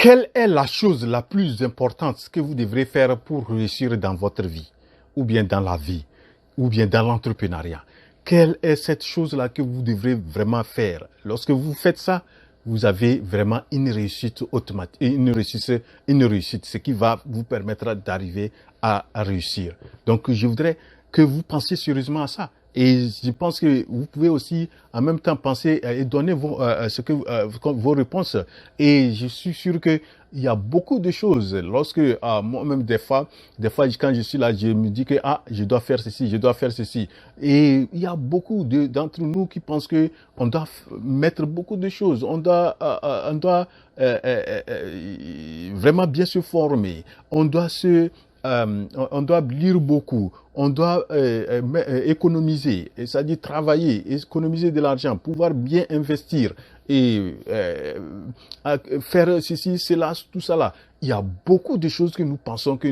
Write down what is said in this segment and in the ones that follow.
Quelle est la chose la plus importante que vous devrez faire pour réussir dans votre vie, ou bien dans la vie, ou bien dans l'entrepreneuriat? Quelle est cette chose-là que vous devrez vraiment faire? Lorsque vous faites ça, vous avez vraiment une réussite automatique, une réussite, ce qui va vous permettre d'arriver à réussir. Donc, je voudrais que vous pensiez sérieusement à ça. Et je pense que vous pouvez aussi en même temps penser et donner vos réponses. Et je suis sûr que il y a beaucoup de choses. Lorsque moi-même des fois quand je suis là, je me dis que je dois faire ceci, je dois faire ceci. Et il y a beaucoup d'entre nous qui pensent que on doit mettre beaucoup de choses. On doit vraiment bien se former. On doit lire beaucoup, on doit économiser, c'est-à-dire travailler, économiser de l'argent, pouvoir bien investir et faire ceci, cela, tout ça là. Il y a beaucoup de choses que nous pensons que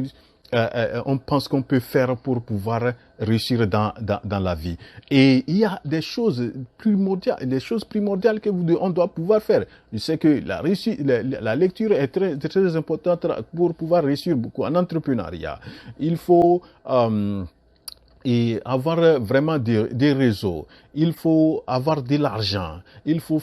on pense qu'on peut faire pour pouvoir réussir dans la vie. Et il y a des choses primordiales que on doit pouvoir faire. Je sais que la lecture est très, très importante pour pouvoir réussir beaucoup en entrepreneuriat. Il faut et avoir vraiment des réseaux. Il faut avoir de l'argent. Il faut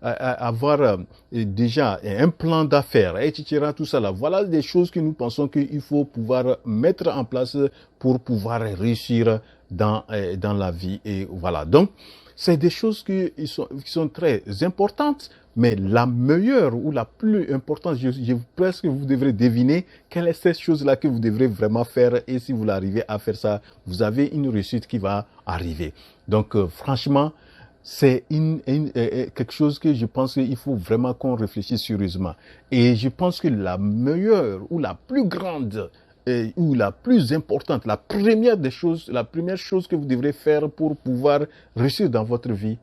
avoir déjà un plan d'affaires, etc. Tout ça là. Voilà des choses que nous pensons qu'il faut pouvoir mettre en place pour pouvoir réussir dans la vie. Et voilà. Donc, c'est des choses qui sont très importantes, mais la meilleure ou la plus importante, je pense que vous devrez deviner quelle est cette chose-là que vous devrez vraiment faire. Et si vous arrivez à faire ça, vous avez une réussite qui va arriver. Donc, franchement, c'est quelque chose que je pense qu'il faut vraiment qu'on réfléchisse sérieusement. Et je pense que la meilleure ou la plus grande ou la plus importante, la première chose que vous devrez faire pour pouvoir réussir dans votre vie,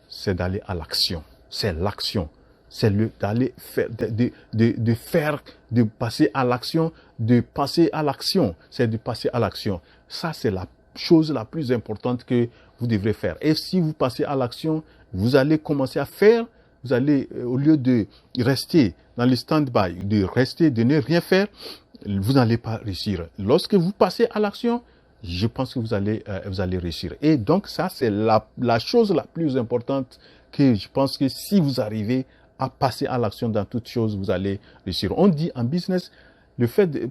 c'est d'aller à l'action. C'est l'action. C'est d'aller faire, de passer à l'action, C'est de passer à l'action. Ça, c'est la chose la plus importante que vous devrez faire. Et si vous passez à l'action, vous allez commencer à faire. Vous allez, au lieu de rester dans le stand-by, de ne rien faire, vous n'allez pas réussir. Lorsque vous passez à l'action, je pense que vous allez réussir. Et donc, ça, c'est la chose la plus importante que je pense que si vous arrivez à passer à l'action dans toutes choses, vous allez réussir. On dit en business,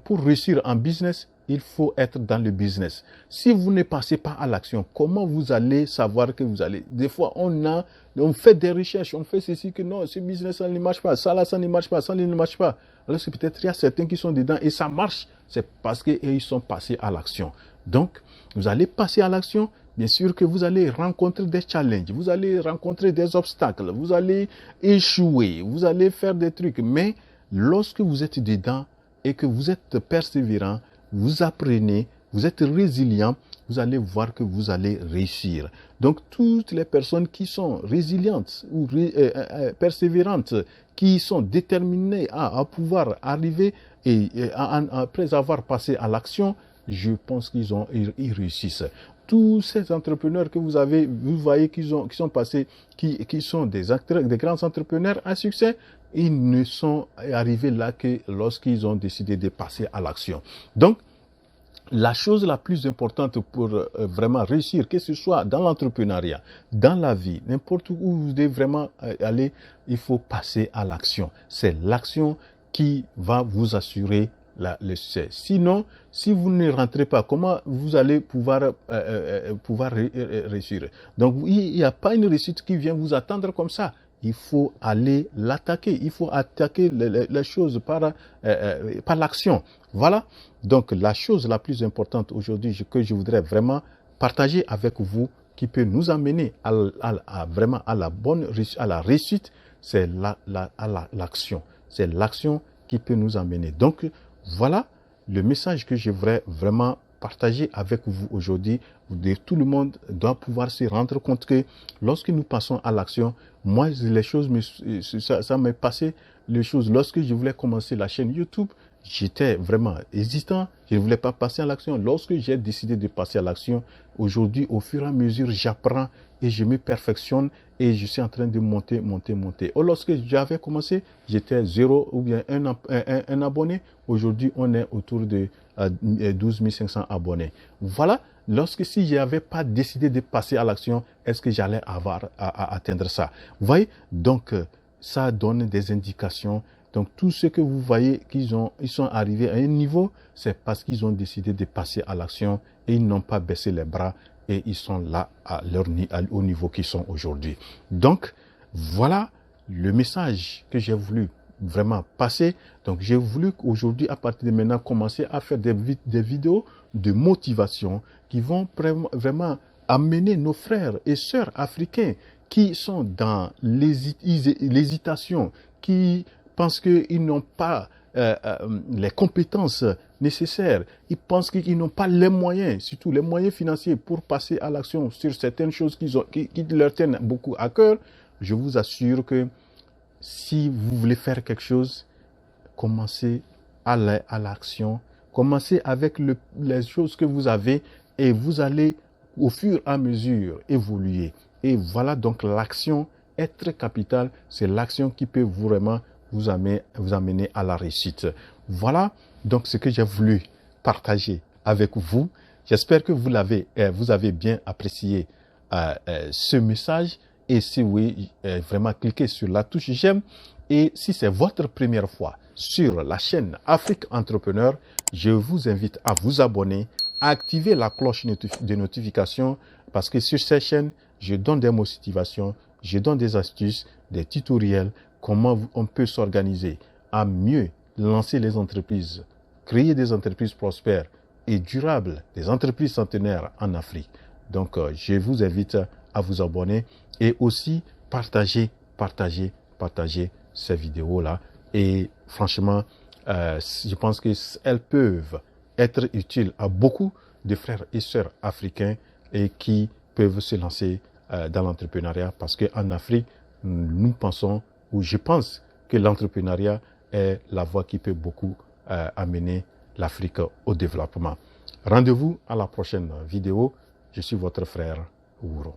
pour réussir en business, il faut être dans le business. Si vous ne passez pas à l'action, comment vous allez savoir que vous allez... Des fois, on fait des recherches, on fait ceci, que non, ce business, ça ne marche pas, ça là, ça ne marche pas, ça ne marche pas. Alors que peut-être il y a certains qui sont dedans et ça marche, c'est parce qu'ils sont passés à l'action. Donc, vous allez passer à l'action, bien sûr que vous allez rencontrer des challenges, vous allez rencontrer des obstacles, vous allez échouer, vous allez faire des trucs. Mais lorsque vous êtes dedans et que vous êtes persévérant, vous apprenez, vous êtes résilient, vous allez voir que vous allez réussir. Donc, toutes les personnes qui sont résilientes ou persévérantes, qui sont déterminées à pouvoir arriver et après avoir passé à l'action, je pense qu'ils réussissent. Tous ces entrepreneurs que vous voyez qui sont passés, qui sont des grands entrepreneurs à succès, ils ne sont arrivés là que lorsqu'ils ont décidé de passer à l'action. Donc, la chose la plus importante pour vraiment réussir, que ce soit dans l'entrepreneuriat, dans la vie, n'importe où vous devez vraiment aller, il faut passer à l'action. C'est l'action qui va vous assurer le succès. Sinon, si vous ne rentrez pas, comment vous allez pouvoir réussir? Donc, il n'y a pas une réussite qui vient vous attendre comme ça. Il faut aller l'attaquer. Il faut attaquer les choses par l'action. Voilà. Donc, la chose la plus importante aujourd'hui que je voudrais vraiment partager avec vous, qui peut nous amener vraiment à la réussite, c'est l'action. C'est l'action qui peut nous amener. Donc, voilà le message que je voudrais vraiment partager avec vous aujourd'hui. Tout le monde doit pouvoir se rendre compte que lorsque nous passons à l'action, moi, les choses, ça m'est passé les choses. Lorsque je voulais commencer la chaîne YouTube, j'étais vraiment hésitant. Je ne voulais pas passer à l'action. Lorsque j'ai décidé de passer à l'action, aujourd'hui, au fur et à mesure, j'apprends et je me perfectionne et je suis en train de monter. Lorsque j'avais commencé, j'étais 0 ou bien un abonné. Aujourd'hui, on est autour de 12 500 abonnés. Voilà. Lorsque si je n'avais pas décidé de passer à l'action, est-ce que j'allais avoir à atteindre ça? Vous voyez? Donc, ça donne des indications. Donc, tout ce que vous voyez ils sont arrivés à un niveau, c'est parce qu'ils ont décidé de passer à l'action et ils n'ont pas baissé les bras et ils sont là au niveau qu'ils sont aujourd'hui. Donc, voilà le message que j'ai voulu vraiment passer. Donc, j'ai voulu qu'aujourd'hui, à partir de maintenant, commencer à faire des vidéos de motivation qui vont vraiment amener nos frères et sœurs africains qui sont dans l'hésitation, qui pensent qu'ils n'ont pas les compétences nécessaires. Ils pensent qu'ils n'ont pas les moyens, surtout les moyens financiers pour passer à l'action sur certaines choses qui leur tiennent beaucoup à cœur. Je vous assure que si vous voulez faire quelque chose, commencez à l'action. Commencez avec les choses que vous avez et vous allez au fur et à mesure évoluer. Et voilà donc l'action est très capitale. C'est l'action qui peut vraiment vous amener à la réussite. Voilà donc ce que j'ai voulu partager avec vous. J'espère que vous avez bien apprécié ce message. Et si oui, vraiment cliquez sur la touche j'aime. Et si c'est votre première fois sur la chaîne Afrique Entrepreneur, je vous invite à vous abonner, à activer la cloche de notification parce que sur cette chaîne, je donne des motivations, je donne des astuces, des tutoriels, comment on peut s'organiser à mieux lancer les entreprises, créer des entreprises prospères et durables, des entreprises centenaires en Afrique. Donc, je vous invite à vous abonner et aussi partager ces vidéos-là. Et franchement, je pense qu'elles peuvent être utiles à beaucoup de frères et sœurs africains et qui peuvent se lancer dans l'entrepreneuriat parce qu'en Afrique, nous pensons, ou je pense que l'entrepreneuriat est la voie qui peut beaucoup amener l'Afrique au développement. Rendez-vous à la prochaine vidéo. Je suis votre frère Ouro.